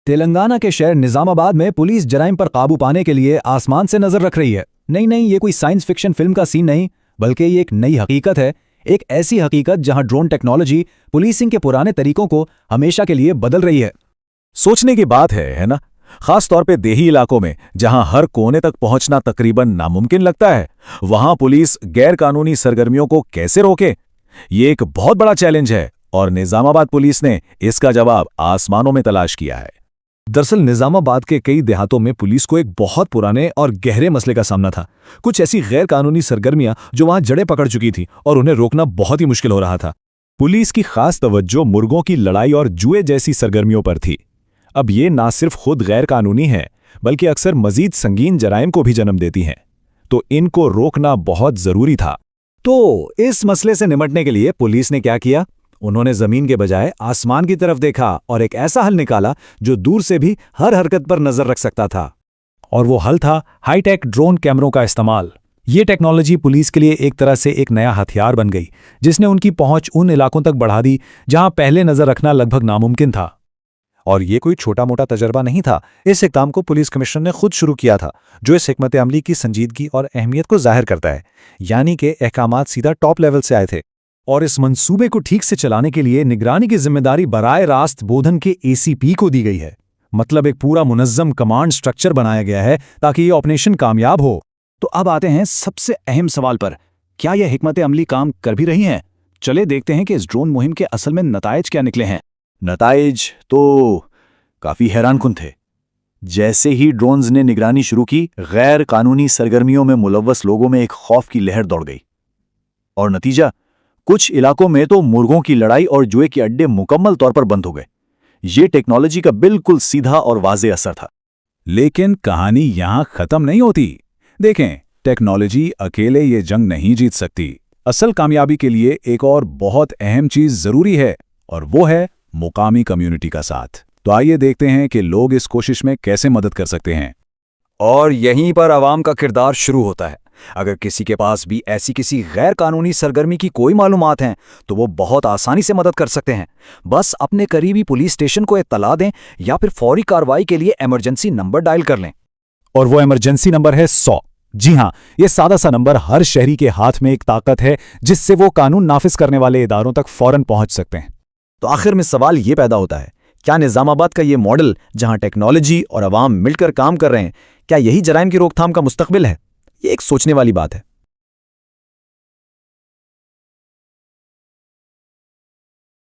तेलंगाना के शहर निजामाबाद में पुलिस जराइम पर काबू पाने के लिए आसमान से नजर रख रही है। नहीं नहीं, ये कोई साइंस फिक्शन फिल्म का सीन नहीं, बल्कि ये एक नई हकीकत है। एक ऐसी हकीकत जहां ड्रोन टेक्नोलॉजी पुलिसिंग के पुराने तरीकों को हमेशा के लिए बदल रही है। सोचने की बात है ना? खास तौर पे देही इलाकों में जहां हर कोने तक पहुंचना तकरीबन नामुमकिन लगता है, वहां पुलिस गैर कानूनी सरगर्मियों को कैसे रोके? ये एक बहुत बड़ा चैलेंज है और निजामाबाद पुलिस ने इसका जवाब आसमानों में तलाश किया है। दरअसल निजामाबाद के कई देहातों में पुलिस को एक बहुत पुराने और गहरे मसले का सामना था। कुछ ऐसी गैर कानूनी सरगर्मियां जो वहां जड़ें पकड़ चुकी थी और उन्हें रोकना बहुत ही मुश्किल हो रहा था। पुलिस की खास तवज्जो मुर्गों की लड़ाई और जुए जैसी सरगर्मियों पर थी। अब ये ना सिर्फ खुद गैर कानूनी है, बल्कि अक्सर मजीद संगीन जराइम को भी जन्म देती हैं, तो इनको रोकना बहुत जरूरी था। तो इस मसले से निपटने के लिए पुलिस ने क्या किया? उन्होंने जमीन के बजाय आसमान की तरफ देखा और एक ऐसा हल निकाला जो दूर से भी हर हरकत पर नजर रख सकता था। और वो हल था हाईटेक ड्रोन कैमरों का इस्तेमाल। ये टेक्नोलॉजी पुलिस के लिए एक तरह से एक नया हथियार बन गई, जिसने उनकी पहुंच उन इलाकों तक बढ़ा दी जहां पहले नजर रखना लगभग नामुमकिन था। और ये कोई छोटा मोटा तजर्बा नहीं था। इस इक़दाम को पुलिस कमिश्नर ने खुद शुरू किया था, जो इस हिकमत अमली की संजीदगी और अहमियत को जाहिर करता है। यानी कि अहकामात सीधा टॉप लेवल से आए थे। और इस मंसूबे को ठीक से चलाने के लिए निगरानी की जिम्मेदारी बराए रास्त बोधन के एसीपी को दी गई है। मतलब एक पूरा मुनज़्ज़म कमांड स्ट्रक्चर बनाया गया है ताकि ये ऑपरेशन कामयाब हो। तो अब आते हैं सबसे अहम सवाल पर, क्या यह हिकमत अमली काम कर भी रही हैं? चले देखते हैं कि इस ड्रोन मुहिम के असल में नताइज क्या निकले हैं। नताइज तो काफी हैरानकुन थे। जैसे ही ड्रोन्स ने निगरानी शुरू की, गैर कानूनी सरगर्मियों में मुलव्वस लोगों में एक खौफ की लहर दौड़ गई। और नतीजा, कुछ इलाकों में तो मुर्गों की लड़ाई और जुए के अड्डे मुकम्मल तौर पर बंद हो गए। ये टेक्नोलॉजी का बिल्कुल सीधा और वाज़े असर था। लेकिन कहानी यहां खत्म नहीं होती। देखें, टेक्नोलॉजी अकेले ये जंग नहीं जीत सकती। असल कामयाबी के लिए एक और बहुत अहम चीज जरूरी है, और वो है मुकामी कम्युनिटी का साथ। तो आइए देखते हैं कि लोग इस कोशिश में कैसे मदद कर सकते हैं। और यहीं पर आवाम का किरदार शुरू होता है। अगर किसी के पास भी ऐसी किसी गैर कानूनी सरगर्मी की कोई मालूमात हैं, तो वो बहुत आसानी से मदद कर सकते हैं। बस अपने करीबी पुलिस स्टेशन को इत्तला दें या फिर फौरी कार्रवाई के लिए इमरजेंसी नंबर डायल कर लें। और वो इमरजेंसी नंबर है 100। जी हां, ये सादा सा नंबर हर शहरी के हाथ में एक ताकत है, जिससे वो कानून नाफिज करने वाले इदारों तक फौरन पहुंच सकते हैं। तो आखिर में सवाल ये पैदा होता है, क्या निजामाबाद का ये मॉडल, जहां टेक्नोलॉजी और अवाम मिलकर काम कर रहे हैं, क्या यही जराइम की रोकथाम का मुस्तकबिल है? ये एक सोचने वाली बात है।